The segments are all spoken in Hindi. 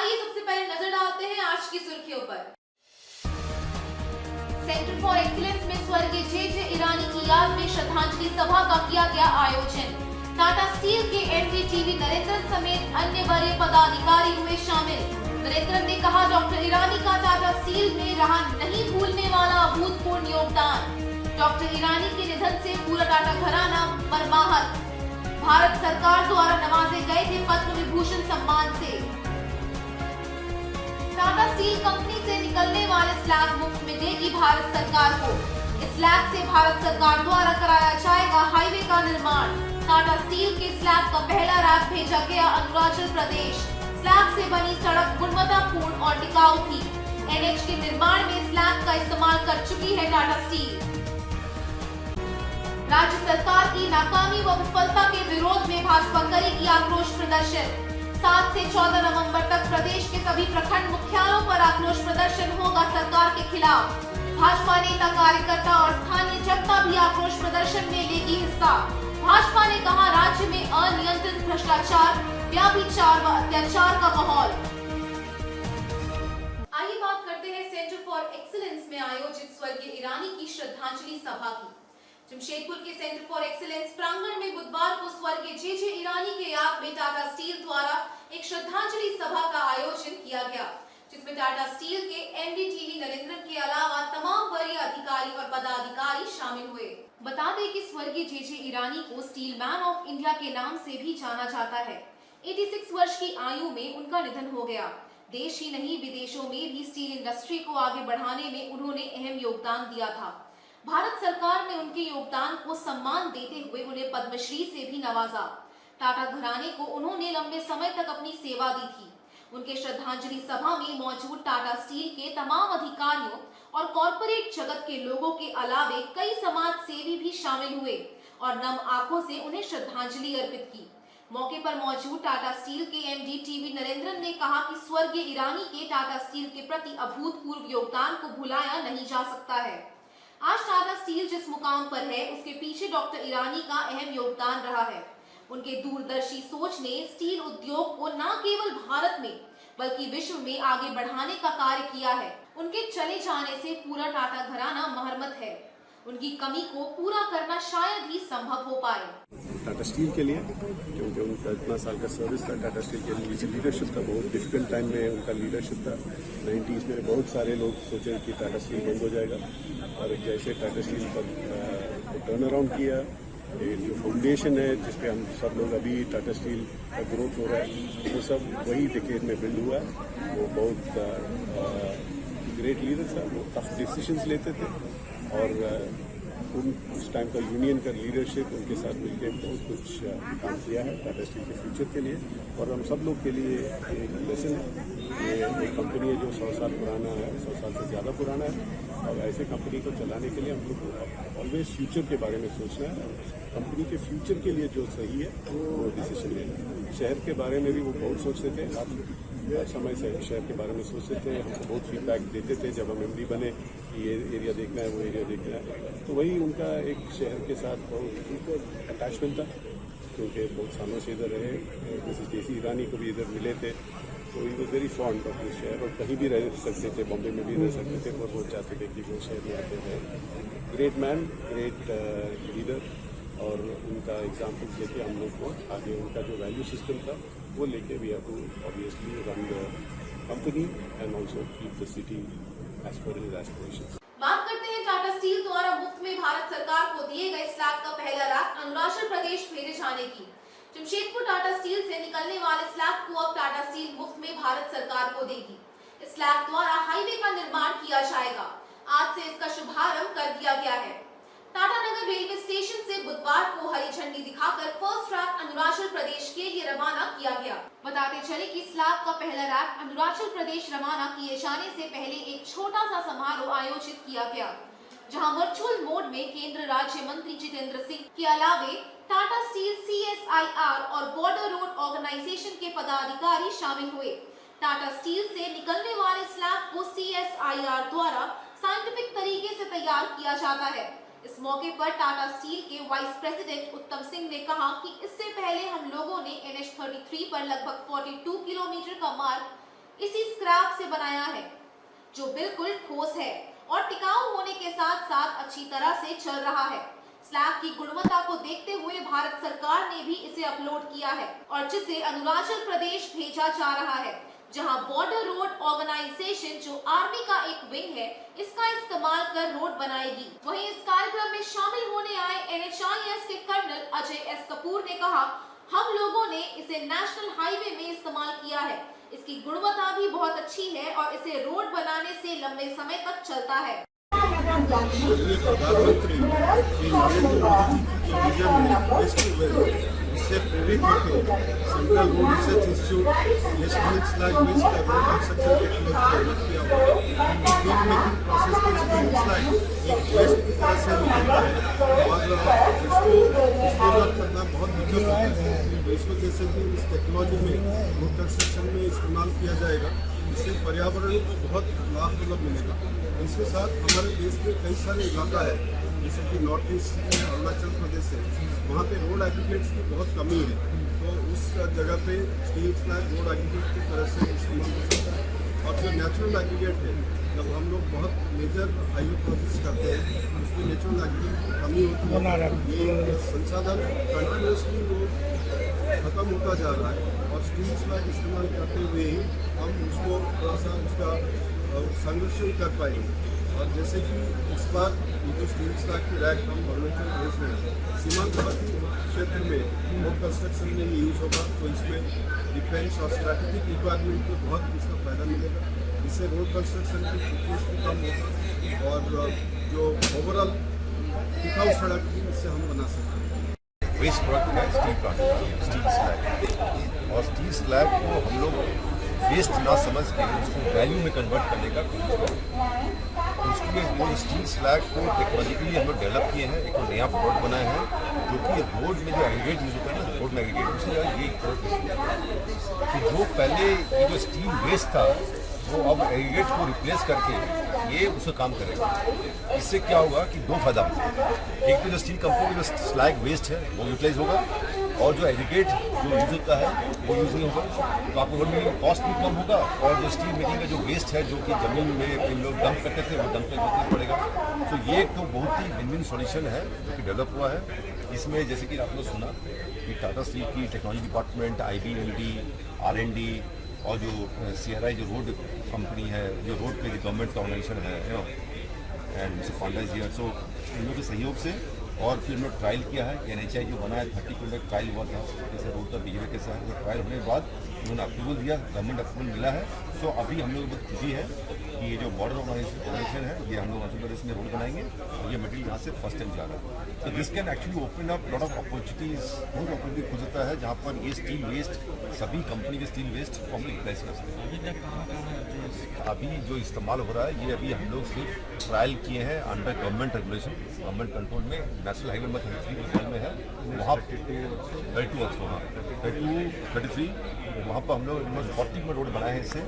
आइए सबसे पहले नजर डालते हैं आज की सुर्खियों पर। सेंटर फॉर एक्सीलेंस में स्वर्गीय जे ईरानी की याद में श्रद्धांजलि सभा का किया गया आयोजन। टाटा स्टील के एमडी टीवी नरेंद्रन समेत अन्य बड़े पदाधिकारी हुए शामिल। नरेंद्रन ने कहा, डॉक्टर ईरानी का टाटा स्टील में रहा नहीं भूलने वाला अभूतपूर्व योगदान। डॉक्टर ईरानी के निधन से पूरा टाटा घराना मर्माहत। भारत सरकार द्वारा नवाजे गए थे पद्म विभूषण सम्मान से। टाटा स्टील कंपनी से निकलने वाले स्लैग मुफ्त में देगी भारत सरकार को। इस स्लैग से भारत सरकार द्वारा कराया जाएगा हाईवे का निर्माण। टाटा स्टील के स्लैग का पहला रैक भेजा गया अरुणाचल प्रदेश। स्लैग से बनी सड़क गुणवत्तापूर्ण और टिकाऊ थी। एनएच के निर्माण में स्लैग का इस्तेमाल कर चुकी है टाटा स्टील। राज्य सरकार की नाकामी व विफलता के विरोध में भाजपा करेगी आक्रोश प्रदर्शन। 7 से 14 नवंबर तक प्रदेश के सभी प्रखंड मुख्यालयों पर आक्रोश प्रदर्शन होगा सरकार के खिलाफ। भाजपा नेता, कार्यकर्ता और स्थानीय जनता भी आक्रोश प्रदर्शन में लेगी हिस्सा। भाजपा ने कहा, राज्य में अनियंत्रित भ्रष्टाचार, व्याभिचार व अत्याचार का माहौल। आइए बात करते हैं सेंटर फॉर एक्सीलेंस में आयोजित स्वर्गीय ईरानी की श्रद्धांजलि सभा की। जमशेदपुर के सेंटर फॉर एक्सीलेंस प्रांगण में बुधवार को स्वर्गीय जे ईरानी के याद में टाटा स्टील द्वारा एक श्रद्धांजलि सभा का आयोजन किया गया, जिसमें टाटा स्टील के एमडी टीवी नरेंद्रन के अलावा तमाम वरीय अधिकारी और पदाधिकारी शामिल हुए। बता दें कि स्वर्गीय जे ईरानी को स्टील मैन ऑफ इंडिया के नाम से भी जाना जाता है। 86 वर्ष की आयु में उनका निधन हो गया। देश ही नहीं, विदेशों में भी स्टील इंडस्ट्री को आगे बढ़ाने में उन्होंने अहम योगदान दिया था। भारत सरकार ने उनके योगदान को सम्मान देते हुए उन्हें पद्मश्री से भी नवाजा। टाटा घराने को उन्होंने लंबे समय तक अपनी सेवा दी थी। उनके श्रद्धांजलि सभा में मौजूद टाटा स्टील के तमाम अधिकारियों और कॉरपोरेट जगत के लोगों के अलावे कई समाज सेवी भी शामिल हुए और नम आंखों से उन्हें श्रद्धांजलि अर्पित की। मौके पर मौजूद टाटा स्टील के एमडी टीवी नरेंद्रन ने कहा कि स्वर्गीय ईरानी के टाटा स्टील के प्रति अभूतपूर्व योगदान को भुलाया नहीं जा सकता है। आज टाटा स्टील जिस मुकाम पर है, उसके पीछे डॉक्टर ईरानी का अहम योगदान रहा है। उनके दूरदर्शी सोच ने स्टील उद्योग को न केवल भारत में बल्कि विश्व में आगे बढ़ाने का कार्य किया है। उनके चले जाने से पूरा टाटा घराना महरमत है। उनकी कमी को पूरा करना शायद ही संभव हो पाए। टाटा स्टील के लिए, क्योंकि उनका इतना साल का सर्विस था टाटा स्टील के लिए, लीडरशिप था, बहुत डिफिकल्ट टाइम में उनका लीडरशिप था। 90s में बहुत सारे लोग सोचे कि टाटा स्टील बंद हो जाएगा, और जैसे टाटा स्टील पर टर्न अराउंड किया, जो फाउंडेशन है जिसपे हम सब लोग अभी टाटा स्टील का ग्रोथ हो रहा है, वो सब वही डिकेड में बिल्ड हुआ है। वो बहुत ग्रेट लीडर था, वो टफ डिसीजंस लेते थे, और उस टाइम का यूनियन का लीडरशिप उनके साथ मिलकर बहुत कुछ काम किया है टाटा स्टील के फ्यूचर के लिए, और हम सब लोग के लिए एक लेसन है। ये एक कंपनी है जो 100 साल पुराना है, 100 साल से ज़्यादा पुराना है, और ऐसे कंपनी को चलाने के लिए हम लोग को ऑलवेज फ्यूचर के बारे में सोचना है। कंपनी के फ्यूचर के लिए जो सही है वो डिसीजन लेना है। शहर के बारे में भी वो बहुत सोचते थे, आप समय से शहर के बारे में सोचते थे, हमको बहुत फीडबैक देते थे जब हम एमडी बने कि ये एरिया देखना है, वो एरिया देखना है। तो वही उनका एक शहर के साथ बहुत अटैचमेंट था, क्योंकि बहुत सालों से इधर रहे। जैसे जे ईरानी को भी इधर मिले थे, तो he was very fond of this शहर, और कहीं भी रह सकते थे, बॉम्बे में भी रह सकते थे, और वो चाहते थे कि वो शहर में आते थे। ग्रेट मैन, ग्रेट लीडर, और उनका एग्जाम्पल लेके हम लोग को आगे उनका जो वैल्यू सिस्टम था वो लेके we have to obviously run the company and also keep the city as per his aspirations. बात करते हैं टाटा स्टील द्वारा मुफ्त में भारत सरकार को दिए गए स्लैग का पहला रैक अरुणाचल प्रदेश भेजे जाने की। जमशेदपुर टाटा स्टील से निकलने वाले स्लैग को अब टाटा स्टील मुफ्त में भारत सरकार को देगी। इस स्लैग द्वारा हाईवे का निर्माण किया जाएगा। आज से इसका शुभारंभ कर दिया गया है। टाटा नगर रेलवे स्टेशन से बुधवार को हरी झंडी दिखाकर फर्स्ट रैक अरुणाचल प्रदेश के लिए रवाना किया गया। बताते चले कि स्लैग का पहला रैक अरुणाचल प्रदेश रवाना किए जाने से पहले एक छोटा सा समारोह आयोजित किया गया, जहां वर्चुअल मोड में केंद्र राज्य मंत्री जितेंद्र सिंह के अलावे टाटा स्टील, CSIR और बॉर्डर रोड ऑर्गेनाइजेशन के पदाधिकारी शामिल हुए। टाटा स्टील से निकलने वाले स्लैब को CSIR द्वारा साइंटिफिक तरीके से तैयार किया जाता है। इस मौके पर टाटा स्टील के वाइस प्रेसिडेंट उत्तम सिंह ने कहा कि इससे पहले हम लोगों ने NH-33 पर लगभग 42 किलोमीटर का मार्ग इसी स्क्रैप से बनाया है, जो बिल्कुल ठोस है और टिकाऊ होने के साथ साथ अच्छी तरह से चल रहा है। स्लैब की गुणवत्ता को देखते हुए भारत सरकार ने भी इसे अपलोड किया है और जिसे अरुणाचल प्रदेश भेजा जा रहा है, जहां बॉर्डर रोड ऑर्गेनाइजेशन जो आर्मी का एक विंग है, इसका इस्तेमाल कर रोड बनाएगी। वहीं इस कार्यक्रम में शामिल होने आए NHIS के कर्नल अजय S कपूर ने कहा, हम लोगों ने इसे नेशनल हाईवे में इस्तेमाल किया है, इसकी गुणवत्ता भी बहुत अच्छी है और इसे रोड बनाने से लंबे समय तक चलता है। प्रधानमंत्री श्री नरेंद्र मोदी जी की विजन है, इससे प्रेरित होकर central road research institute national slag based road construction technology develop किया हुआ स्टील मेकिंग प्रोसेस में स्टील स्लैग एक वेस्ट की तरह से निकलता है और इसको डेवलप करना बहुत दिक्कत होता है। इसको जैसे कि इस टेक्नोलॉजी में रोड कंस्ट्रक्शन में इस्तेमाल किया जाएगा, इससे पर्यावरण को बहुत लाभ मिलेगा। इसके साथ हमारे देश में कई सारे इलाका है, जैसे कि नॉर्थ ईस्ट है, अरुणाचल प्रदेश है, वहाँ पे रोड एग्रीगेट्स की बहुत कमी है, तो उस जगह पे स्टील स्लैग रोड एग्रीगेट की तरह से इस्तेमाल हो सकता है। और जो नेचुरल एग्रीगेट है, जब हम लोग बहुत मेजर हाईवे प्रोजेक्ट्स करते हैं, उसमें नेचुरल एग्रीगेट की कमी होती है, ये संसाधन कंटिन्यूसली वो खत्म होता जा रहा है और स्टील स्लैग इस्तेमाल करते हुए ही हम उसको थोड़ा सा उसका संरक्षण कर पाएंगे। और जैसे कि इस बार ये जो स्टील स्लैग की रैक हम अरुणाचल प्रदेश में सीमांतवर्ती क्षेत्र में रोड कंस्ट्रक्शन में यूज होगा, तो इसमें डिफेंस और स्ट्रैटेजिक रिक्वायरमेंट को बहुत इसका फायदा मिलेगा। इससे रोड कंस्ट्रक्शन की फिटनेस भी कम होगा और जो ओवरऑल टिकाऊ सड़क भी इससे हम बना सकते हैं। वेस्ट प्रोडक्ट है स्टील प्लांट, स्टील स्लैग, और स्टील स्लैग को हम लोग वेस्ट ना समझ के उसको वैल्यू में कन्वर्ट करने का कोशिश करें। तो उसके लिए वो स्टील स्लैग को टेक्नोलॉजिकली हम लोग डेवलप किए हैं, एक तो नया प्रोडक्ट बनाए हैं जो कि रोड में जो एग्रीगेट यूज होता है ना, रोड में एग्रीगेट, उससे ये प्रोडक्ट तो जो पहले ये जो स्टील वेस्ट था वो अब एग्रीगेट को रिप्लेस करके ये उसका काम करेगा। इससे क्या होगा कि दो फायदा होगा, एक तो जो स्टील कंपनी जो स्लैग वेस्ट है वो यूटिलाइज होगा और जो एग्रीगेट जो यूज होता है वो यूज नहीं होगा, तो आपको रोड में कॉस्ट भी कम होगा और जो स्टील मेकिंग का जो वेस्ट है जो कि ज़मीन में लोग डंप करते थे वो डंप करना पड़ेगा। तो ये एक तो बहुत ही विन-विन सॉल्यूशन है जो कि डेवलप हुआ है। इसमें जैसे कि आपने सुना कि टाटा स्टील की टेक्नोलॉजी डिपार्टमेंट, IBMD, R&D और जो CRI जो रोड कंपनी है, जो रोड पे जो गवर्नमेंट का ऑर्गेनाइजेशन है एंड मिस्टर पांडा जी, सो इन लोगों के सहयोग से और फिर हम लोग ट्रायल किया है कि NHI जो बना है 30 किलोमीटर ट्रायल हुआ था, जैसे रोड का बिहेवियर कैसा है, वो ट्रायल होने के बाद उन्होंने अप्रूवल दिया, गवर्नमेंट अप्रूवल मिला है। तो अभी हम लोग बहुत खुशी है कि ये जो बॉर्डर ऑर्गेनाइजेशन है ये हम लोग अरुणाचल प्रदेश में रोड बनाएंगे और ये मटेरियल यहाँ से फर्स्ट टाइम जा रहा है। तो this can actually open up lot of opportunities, बहुत अपॉर्चुनिटी खुल सकता है जहाँ पर ये स्टील वेस्ट, सभी कंपनी के स्टील वेस्ट को हम लोग यूटिलाइज कर सकते हैं। अभी जो इस्तेमाल हो रहा है ये अभी हम लोग सिर्फ ट्रायल किए हैं under government regulation, government control में, नेशनल हाईवे नंबर 33 में है, वहाँ 32 वहाँ पर हम लोग 40 में रोड बनाए हैं। इससे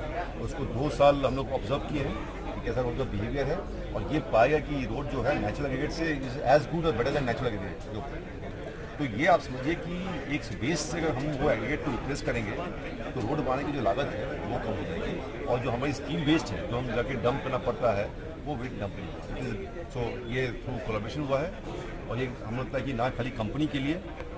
उसको 2 साल हम लोग ऑब्जर्व किए हैं कि कैसा रोड का बिहेवियर है और ये पाएगा कि रोड जो है नेचुरल एग्रीगेट से एज गुड और बेटर देन नेचुरल एग्रीगेट जो। तो ये आप समझिए कि एक वेस्ट से अगर हम वो एग्रीगेट को रिप्लेस करेंगे तो रोड बनाने की जो लागत है वो कम हो जाएगी और जो हमारी स्टील वेस्ट है जो हम जाके डंप करना पड़ता है वो वेस्ट डंप नहीं। सो ये थ्रू कोलैबोरेशन हुआ है और ये हम लगता है कि ना खाली कंपनी के लिए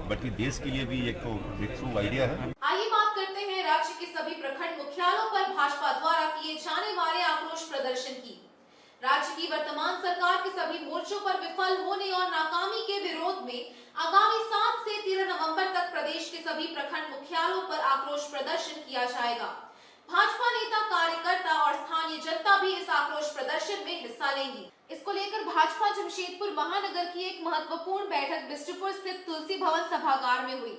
बल्कि देश के लिए भी एक तो ब्रेक थ्रू आइडिया है। आइए बात करते हैं राज्य के सभी प्रखंड मुख्यालयों पर भाजपा द्वारा किए जाने वाले आक्रोश प्रदर्शन की। राज्य की वर्तमान सरकार के सभी मोर्चों पर विफल होने और नाकामी के विरोध में आगामी 7 से 13 नवंबर तक प्रदेश के सभी प्रखंड मुख्यालयों पर आक्रोश प्रदर्शन किया जाएगा। भाजपा नेता, कार्यकर्ता और स्थानीय जनता भी इस आक्रोश प्रदर्शन में हिस्सा लेंगी। इसको लेकर भाजपा जमशेदपुर महानगर की एक महत्वपूर्ण बैठक बिष्टुपुर स्थित तुलसी भवन सभागार में हुई।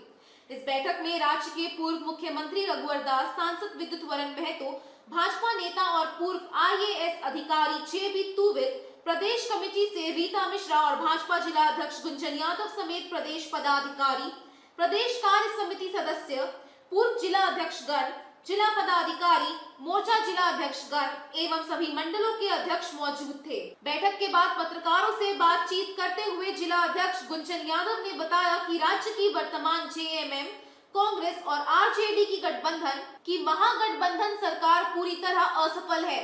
इस बैठक में राज्य के पूर्व मुख्यमंत्री रघुवर दास, सांसद विद्युत वरण महतो, भाजपा नेता और पूर्व IAS अधिकारी JB तुविल, प्रदेश कमेटी से रीता मिश्रा और भाजपा जिला अध्यक्ष गुंजन यादव समेत प्रदेश पदाधिकारी, प्रदेश कार्य समिति सदस्य, पूर्व जिला अध्यक्षगण, जिला पदाधिकारी, मोर्चा जिला अध्यक्षगण एवं सभी मंडलों के अध्यक्ष मौजूद थे। बैठक के बाद पत्रकारों से बातचीत करते हुए जिला अध्यक्ष गुंजन यादव ने बताया कि राज्य की वर्तमान JMM कांग्रेस और आरजेडी की गठबंधन की महागठबंधन सरकार पूरी तरह असफल है।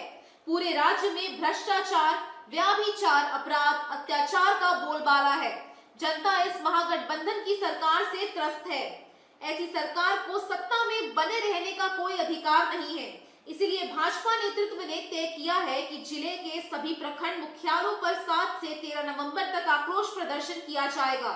पूरे राज्य में भ्रष्टाचार, व्याभिचार, अपराध, अत्याचार का बोलबाला है। जनता इस महागठबंधन की सरकार से त्रस्त है। ऐसी सरकार को सत्ता में बने रहने का कोई अधिकार नहीं है। इसीलिए भाजपा नेतृत्व ने तय किया है कि जिले के सभी प्रखंड मुख्यालयों पर 7 से 13 नवंबर तक आक्रोश प्रदर्शन किया जाएगा।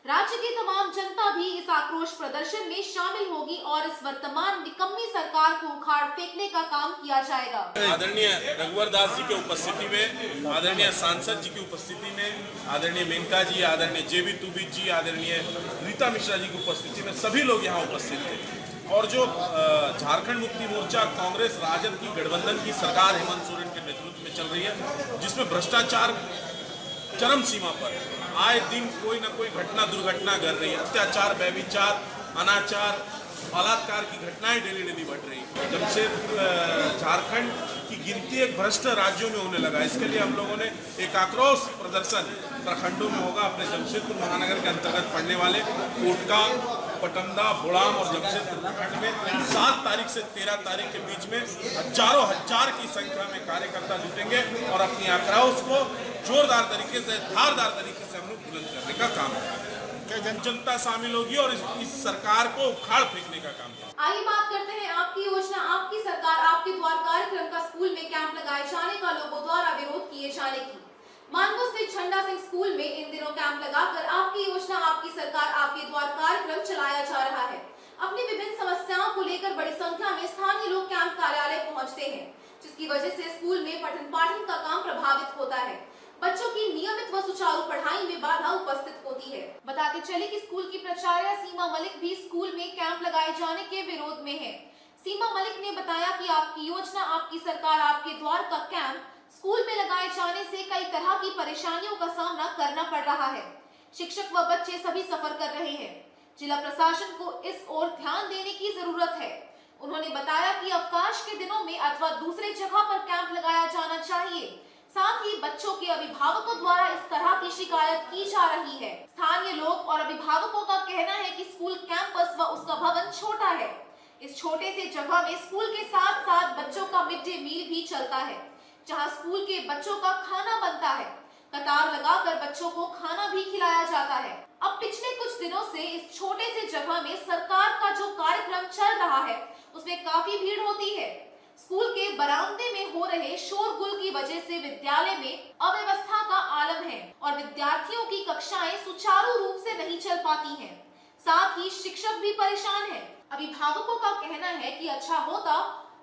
राज्य की तमाम जनता भी इस आक्रोश प्रदर्शन में शामिल होगी और इस वर्तमान निकम्मी सरकार को उखाड़ फेंकने का काम किया जाएगा। आदरणीय रघुवर दास जी के उपस्थिति में, आदरणीय सांसद जी की उपस्थिति में, आदरणीय मेनका जी, आदरणीय जेबी तुबी जी, आदरणीय रीता मिश्रा जी की उपस्थिति में सभी लोग यहाँ उपस्थित थे। और जो झारखंड मुक्ति मोर्चा कांग्रेस राजद की गठबंधन की सरकार हेमंत सोरेन के नेतृत्व में चल रही है, जिसमें भ्रष्टाचार चरम सीमा पर, आए दिन कोई न कोई घटना दुर्घटना कर रही है। अत्याचार, व्यभिचार, अनाचार, बलात्कार की घटनाएं डेली बढ़ रही है। जमशेदपुर झारखंड की गिनती एक भ्रष्ट राज्यों में होने लगा। इसके लिए हम लोगों ने एक आक्रोश प्रदर्शन प्रखंडों में होगा। अपने जमशेदपुर महानगर के अंतर्गत पड़ने वाले कोटका, पटंदा, बोड़ाम और जमशेदपुर प्रखंड में 7 तारीख से 13 तारीख के बीच में हजारों हजार की संख्या में कार्यकर्ता जुटेंगे और अपनी आक्रोश को जोरदार तरीके से, धारदार तरीके से हम लोग बुलंद करने का काम है। जनता शामिल होगी और इस सरकार को उखाड़ फेंकने का काम है। आइए बात करते हैं आपकी योजना, आपकी सरकार, आपके द्वार कार्यक्रम का स्कूल में कैंप लगाए जाने का लोगों द्वारा विरोध किए जाने की। मानगो स्थित झंडा सिंह स्कूल में इन दिनों कैंप लगाकर आपकी योजना, आपकी सरकार, आपके द्वार कार्यक्रम चलाया जा रहा है। अपनी विभिन्न समस्याओं को लेकर बड़ी संख्या में स्थानीय लोग कैंप कार्यालय पहुंचते हैं, जिसकी वजह से स्कूल में पठन पाठन का काम प्रभावित होता है। बच्चों की नियमित व सुचारू पढ़ाई में बाधा उपस्थित होती है। बताते चले कि स्कूल की प्राचार्य सीमा मलिक भी स्कूल में कैंप लगाए जाने के विरोध में है। सीमा मलिक ने बताया कि आपकी योजना, आपकी सरकार, आपके द्वार का कैंप स्कूल में लगाए जाने से कई तरह की परेशानियों का सामना करना पड़ रहा है। शिक्षक व बच्चे सभी सफर कर रहे हैं। जिला प्रशासन को इस ओर ध्यान देने की जरूरत है। उन्होंने बताया कि अवकाश के दिनों में अथवा दूसरे जगह पर कैंप लगाया जाना चाहिए। साथ ही बच्चों के अभिभावकों द्वारा इस तरह की शिकायत की जा रही है। स्थानीय लोग और अभिभावकों का कहना है कि स्कूल कैंपस व उसका भवन छोटा है। इस छोटे से जगह में स्कूल के साथ साथ बच्चों का मिड डे मील भी चलता है, जहां स्कूल के बच्चों का खाना बनता है। कतार लगाकर बच्चों को खाना भी खिलाया जाता है। अब पिछले कुछ दिनों से इस छोटे से जगह में सरकार का जो कार्यक्रम चल रहा है, उसमें काफी भीड़ होती है। स्कूल के बरामदे में हो रहे शोरगुल की वजह से विद्यालय में अव्यवस्था का आलम है और विद्यार्थियों की कक्षाएं सुचारू रूप से नहीं चल पाती हैं। साथ ही शिक्षक भी परेशान हैं। अभिभावकों का कहना है कि अच्छा होता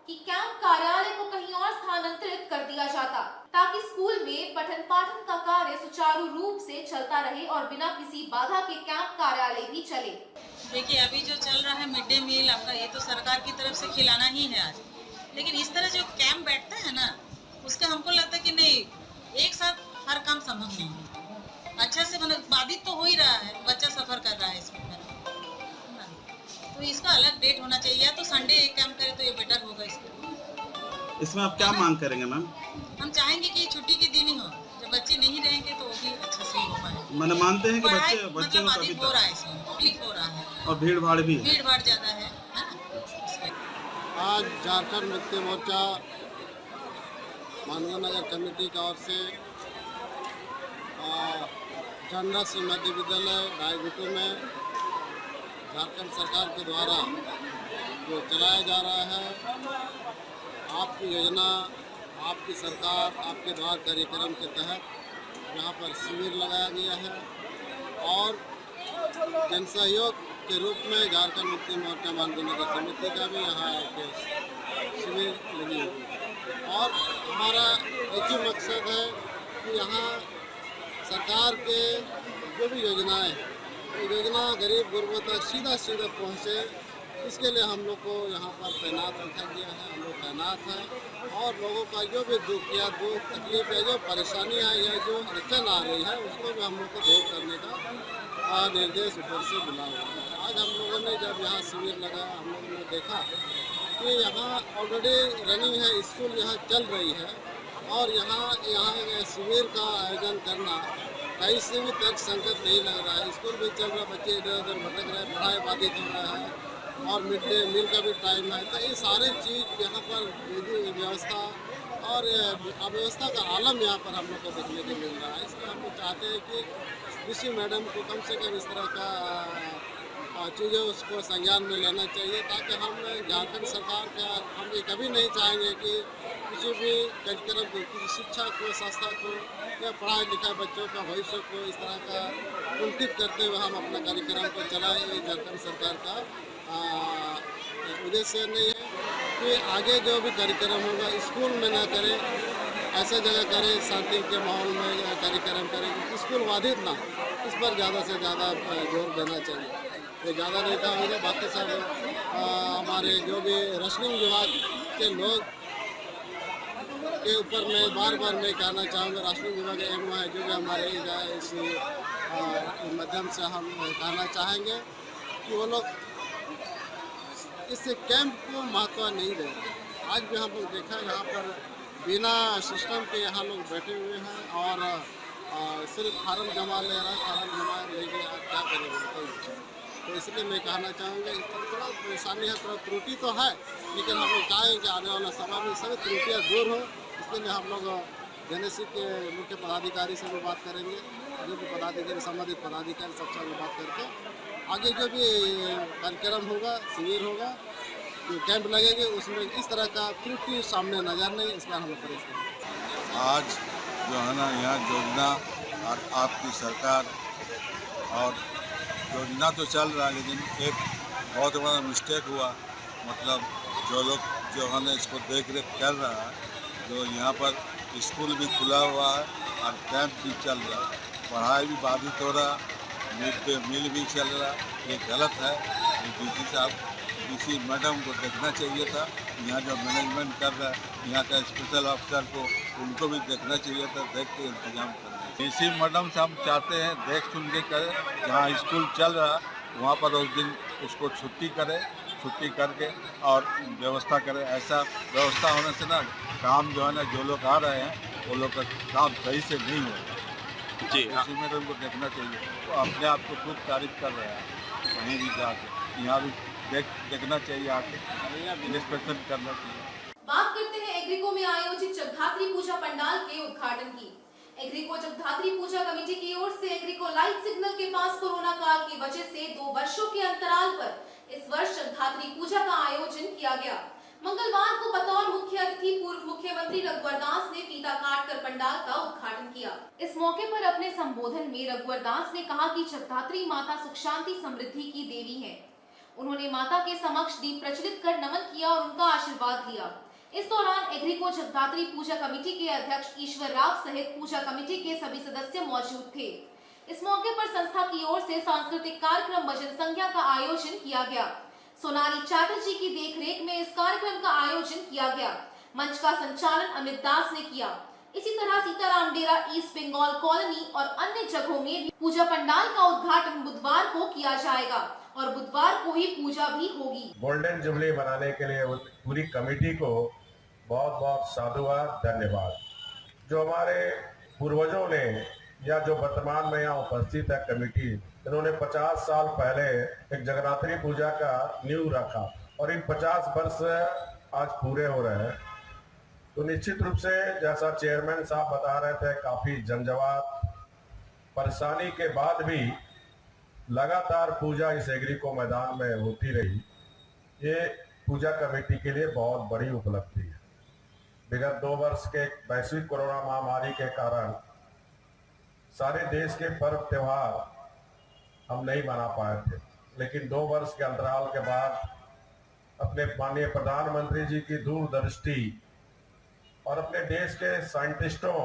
कि कैंप कार्यालय को कहीं और स्थानांतरित कर दिया जाता, ताकि स्कूल में पठन पाठन का कार्य सुचारू रूप से चलता रहे और बिना किसी बाधा के कैंप कार्यालय भी चले। देखिए, अभी जो चल रहा है मिड डे मील आपका, ये तो सरकार की तरफ से खिलाना ही है आज, लेकिन इस तरह जो कैंप बैठता है ना, उसका हमको लगता है कि नहीं, एक साथ हर काम संभव नहीं है। अच्छा से मतलब बाधित तो हो ही रहा है, बच्चा सफर कर रहा है इसमें, तो इसका अलग डेट होना चाहिए। या तो संडे एक कैंप करे तो ये बेटर होगा इसमें आप क्या मांग करेंगे मैम? हम चाहेंगे कि छुट्टी के दिन ही हो, जब बच्चे नहीं रहेंगे तो वो भी अच्छा से हो पाए। मैंने मानते हैं कि बच्चे मतलब बाधित हो रहा है, इसमें तकलीफ हो रहा है और भीड़ भाड़ भी है, भीड़ भाड़ ज्यादा है। आज झारखंड मुक्ति मोर्चा मानगो नगर कमेटी की ओर से झंडा सिंह मध्य विद्यालय रायगुटू में झारखंड सरकार के द्वारा जो चलाया जा रहा है आपकी योजना, आपकी सरकार, आपके द्वार कार्यक्रम के तहत यहाँ पर शिविर लगाया गया है और जनसहयोग के रूप में झारखंड मुक्ति मोर्चा मानगो नगर समिति का भी यहाँ एक शिविर लगी हुई है और हमारा एक ही मकसद है कि यहाँ सरकार के जो भी योजनाएं, योजना गरीब गुरबों तक सीधा पहुँचे, इसके लिए हम लोग को यहाँ पर तैनात रखा गया है। हम लोग तैनात हैं और लोगों का जो भी दुख या दुख तकलीफ है, जो परेशानी है या जो अड़चन आ रही है, उसको भी हम लोग को दूर करने का निर्देश ऊपर से मिला हुआ है। आज हम लोगों ने जब यहाँ शिविर लगाया, हम लोगों ने देखा कि यहाँ ऑलरेडी रनिंग है, स्कूल यहाँ चल रही है और यहाँ शिविर का आयोजन करना कहीं से भी तर्क संकट नहीं लग रहा है। स्कूल भी चल रहा, बच्चे इधर उधर भटक रहे, पढ़ाई बाधित हो रहा है और मिड डे मील का भी टाइम है। तो ये सारे चीज़ यहाँ पर विधि व्यवस्था और अव्यवस्था का आलम यहाँ पर हम लोग को देखने को मिल रहा है। इसलिए हम लोग चाहते हैं कि कृषि मैडम को कम से कम इस तरह का चीज़ें उसको संज्ञान में लेना चाहिए, ताकि हम झारखंड सरकार का हम ये कभी नहीं चाहेंगे कि किसी भी कार्यक्रम को, किसी शिक्षा को, संस्था को या पढ़ाई लिखाई बच्चों का भविष्य को इस तरह का कुंठित करते हुए हम अपना कार्यक्रम को चलाएं। ये झारखंड सरकार का उद्देश्य नहीं है कि आगे जो भी कार्यक्रम होगा स्कूल में ना करें, ऐसा जगह करें शांति के माहौल में कार्यक्रम करें, स्कूल बाधित ना, इस पर ज़्यादा से ज़्यादा जोर देना चाहिए। ये ज़्यादा नहीं था मुझे, बाकी सब हमारे जो भी रेशनिंग विभाग के लोग के ऊपर मैं बार बार मैं कहना चाहूँगा, राष्ट्रीय विभाग एम है जो भी हमारे इस माध्यम से हम कहना चाहेंगे कि वो लोग इस कैंप को महत्व नहीं दे रहे। आज भी हम लोग देखा यहाँ पर बिना सिस्टम के यहाँ लोग बैठे हुए हैं और सिर्फ फार्म जमा ले रहा है, फार्म जमा लेके क्या करेंगे। तो इसलिए मैं कहना चाहूँगा इस पर थोड़ा परेशानी है, थोड़ा त्रुटि तो है, लेकिन हम लोग चाहेंगे कि आने वाला समय में सभी त्रुटियाँ दूर हो। इसके लिए हम लोग जेनेसी के मुख्य पदाधिकारी से भी बात करेंगे, जो भी पदाधिकारी संबंधित पदाधिकारी सबसे भी बात करके आगे जो भी कार्यक्रम होगा, शिविर होगा, जो कैंप लगेंगे उसमें इस तरह का त्रुटि सामने नजर नहीं, इस पर हम लोग परेशान। आज जो है ना यहाँ योजना और आपकी सरकार और योजना तो चल रहा है, लेकिन एक बहुत बड़ा मिस्टेक हुआ। मतलब जो लोग जो है ना इसको देख रेख कर रहा है, जो यहाँ पर स्कूल भी खुला हुआ है और कैंप भी चल रहा है, पढ़ाई भी बाधित हो रहा, मिड डे मील भी चल रहा, ये गलत है। ये डीसी साहब, डीसी मैडम को देखना चाहिए था। यहाँ जो मैनेजमेंट कर रहा है, यहाँ का स्पेशल ऑफिसर को, उनको भी देखना चाहिए था, देख के इंतजाम करना। डीसी मैडम से हम चाहते हैं देख सुन के करें, जहाँ स्कूल चल रहा वहाँ पर उस दिन उसको छुट्टी करें, छुट्टी करके और व्यवस्था करें। ऐसा व्यवस्था होने से ना काम जो है ना, जो लोग आ रहे हैं वो लोग का काम सही से नहीं हो जी। डीसी मैडम को देखना चाहिए, तो अपने आप को खूब तारीफ कर रहे हैं, कहीं भी जाके यहाँ भी देखना चाहिए, आके इंस्पेक्शन करना चाहिए। बात करते हैं एग्रीको में आयोजित जगधात्री पूजा पंडाल के उद्घाटन की। एग्रीको जगधात्री पूजा कमेटी की ओर से एग्रीको लाइट सिग्नल के पास कोरोना काल की वजह से 2 वर्षों के अंतराल पर इस वर्ष जगधात्री पूजा का आयोजन किया गया। मंगलवार को बतौर मुख्य अतिथि पूर्व मुख्यमंत्री रघुवर दास ने फीता काटकर पंडाल का उद्घाटन किया। इस मौके पर अपने संबोधन में रघुवर दास ने कहा कि जगधात्री माता सुख शांति समृद्धि की देवी है। उन्होंने माता के समक्ष दीप प्रज्वलित कर नमन किया और उनका आशीर्वाद लिया। इस दौरान एग्रीको जगधात्री पूजा कमेटी के अध्यक्ष ईश्वर राव सहित पूजा कमेटी के सभी सदस्य मौजूद थे। इस मौके पर संस्था की ओर से सांस्कृतिक कार्यक्रम भजन संध्या का आयोजन किया गया। सोनाली चैटर्जी की देखरेख में इस कार्यक्रम का आयोजन किया गया। मंच का संचालन अमित दास ने किया। इसी तरह सीताराम डेरा, ईस्ट बंगाल कॉलोनी और अन्य जगहों में भी पूजा पंडाल का उद्घाटन बुधवार को किया जाएगा और बुधवार को ही पूजा भी होगी। गोल्डन जुबली बनाने के लिए पूरी कमेटी को बहुत बहुत साधुवाद, धन्यवाद। जो हमारे पूर्वजों ने या जो वर्तमान में यहाँ उपस्थित है कमेटी, इन्होंने 50 साल पहले एक जगन्नाथरी पूजा का नींव रखा और इन 50 वर्ष आज पूरे हो रहे हैं। तो निश्चित रूप से जैसा चेयरमैन साहब बता रहे थे, काफी झंझावात परेशानी के बाद भी लगातार पूजा इस एग्रीको मैदान में होती रही। ये पूजा कमेटी के लिए बहुत बड़ी उपलब्धि है। विगत 2 वर्ष के वैश्विक कोरोना महामारी के कारण सारे देश के पर्व त्योहार हम नहीं मना पाए थे, लेकिन 2 वर्ष के अंतराल के बाद अपने माननीय प्रधानमंत्री जी की दूरदृष्टि और अपने देश के साइंटिस्टों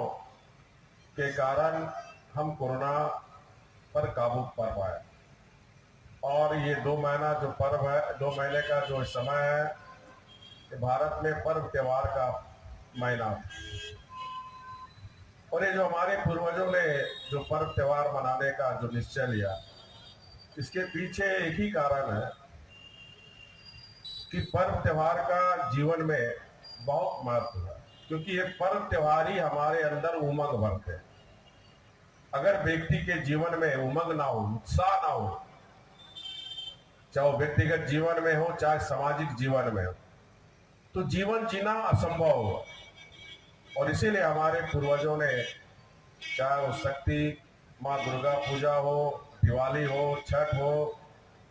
के कारण हम कोरोना पर काबू पा पाए। और ये 2 महीना जो पर्व है, 2 महीने का जो समय है, ये भारत में पर्व त्योहार का महीना। और ये जो हमारे पूर्वजों ने जो पर्व त्योहार मनाने का जो निश्चय लिया, इसके पीछे एक ही कारण है कि पर्व त्योहार का जीवन में बहुत महत्व है, क्योंकि ये पर्व त्योहार ही हमारे अंदर उमंग भरते हैं। अगर व्यक्ति के जीवन में उमंग ना हो, उत्साह ना हो, चाहे वो व्यक्तिगत जीवन में हो चाहे सामाजिक जीवन में हो, तो जीवन जीना असंभव हुआ। और इसीलिए हमारे पूर्वजों ने, चाहे वो शक्ति माँ दुर्गा पूजा हो, दिवाली हो, छठ हो,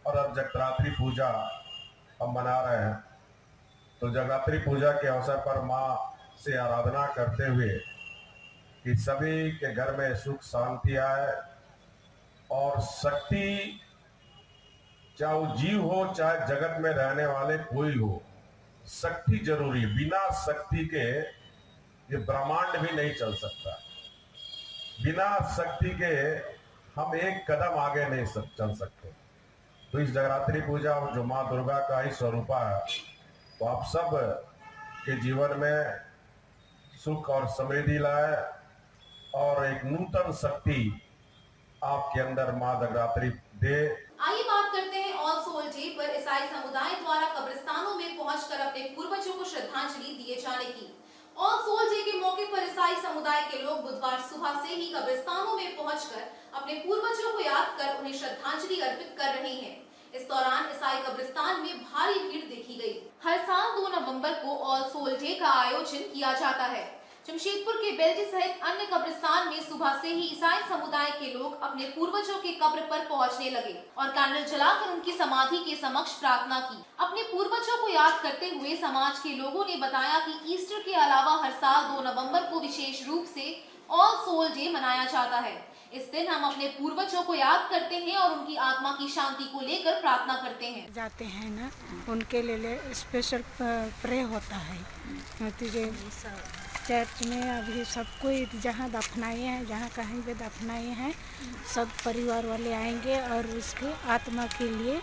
और अब जगरात्रि पूजा हम मना रहे हैं, तो जगरात्रि पूजा के अवसर पर माँ से आराधना करते हुए कि सभी के घर में सुख शांति आए और शक्ति, चाहे वो जीव हो चाहे जगत में रहने वाले कोई हो, शक्ति जरूरी। बिना शक्ति के ये ब्रह्मांड भी नहीं चल सकता। बिना शक्ति के हम एक कदम आगे नहीं चल सकते। तो इस जगरात्रि पूजा जो माँ दुर्गा का ही स्वरूपा है, वो आप सब के जीवन में सुख और समृद्धि लाए और एक नूतन शक्ति आपके अंदर माँ जगरात्रि दे। आइए बात करते हैं ऑल सोल डे पर ईसाई समुदाय द्वारा कब्रिस्तानों में पहुंचकर अपने पूर्वजों को श्रद्धांजलि दिए जाने की। ऑल सोल डे के मौके पर ईसाई समुदाय के लोग बुधवार सुबह से ही कब्रिस्तानों में पहुंचकर अपने पूर्वजों को याद कर उन्हें श्रद्धांजलि अर्पित कर रहे हैं। इस दौरान ईसाई कब्रिस्तान में भारी भीड़ देखी गई। हर साल 2 नवंबर को ऑल सोल डे का आयोजन किया जाता है। जमशेदपुर के बेल्टी सहित अन्य कब्रिस्तान में सुबह से ही ईसाई समुदाय के लोग अपने पूर्वजों के कब्र पर पहुंचने लगे और कैंडल जलाकर उनकी समाधि के समक्ष प्रार्थना की। अपने पूर्वजों को याद करते हुए समाज के लोगों ने बताया कि ईस्टर के अलावा हर साल 2 नवंबर को विशेष रूप से ऑल सोल डे मनाया जाता है। इस दिन हम अपने पूर्वजों को याद करते हैं और उनकी आत्मा की शांति को लेकर प्रार्थना करते हैं। जाते हैं ना, उनके लिए स्पेशल प्रे होता है। तुझे चर्च में अभी सबको जहाँ दफनाए हैं, जहाँ कहीं पे दफनाए हैं, सब परिवार वाले आएंगे और उसके आत्मा के लिए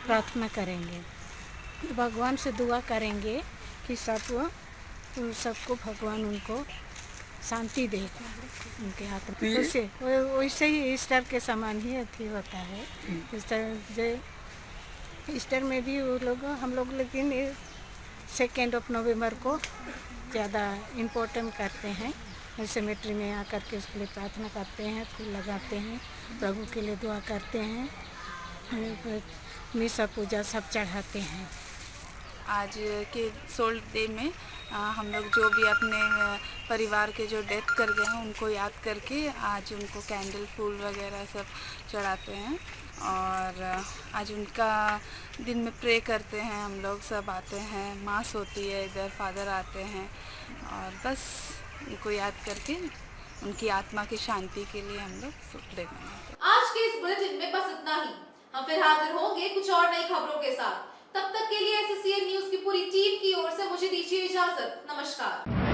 प्रार्थना करेंगे। भगवान से दुआ करेंगे कि सबको भगवान उनको शांति देगा, उनके आत्मा। वैसे ही ईस्टर के समान ही अथी होता है। ईस्टर में भी वो लोग हम लोग लेकिन 2 नवंबर को ज़्यादा इम्पोर्टेंट करते हैं। सेमेट्री में आकर के उसके लिए प्रार्थना करते हैं, फूल लगाते हैं, प्रभु के लिए दुआ करते हैं, मिसा पूजा सब चढ़ाते हैं। आज के सोल डे में हम लोग जो भी अपने परिवार के जो डेथ कर गए हैं उनको याद करके आज उनको कैंडल फूल वगैरह सब चढ़ाते हैं और आज उनका दिन में प्रे करते हैं। हम लोग सब आते हैं, मास होती है इधर, फादर आते हैं और बस उनको याद करके उनकी आत्मा की शांति के लिए हम लोग प्रे मनाते हैं। आज के इस बुलेटिन में बस इतना ही। हम फिर हाजिर होंगे कुछ और नई खबरों के साथ। तब तक के लिए SSCN न्यूज की पूरी टीम की ओर से मुझे दीजिए इजाजत। नमस्कार।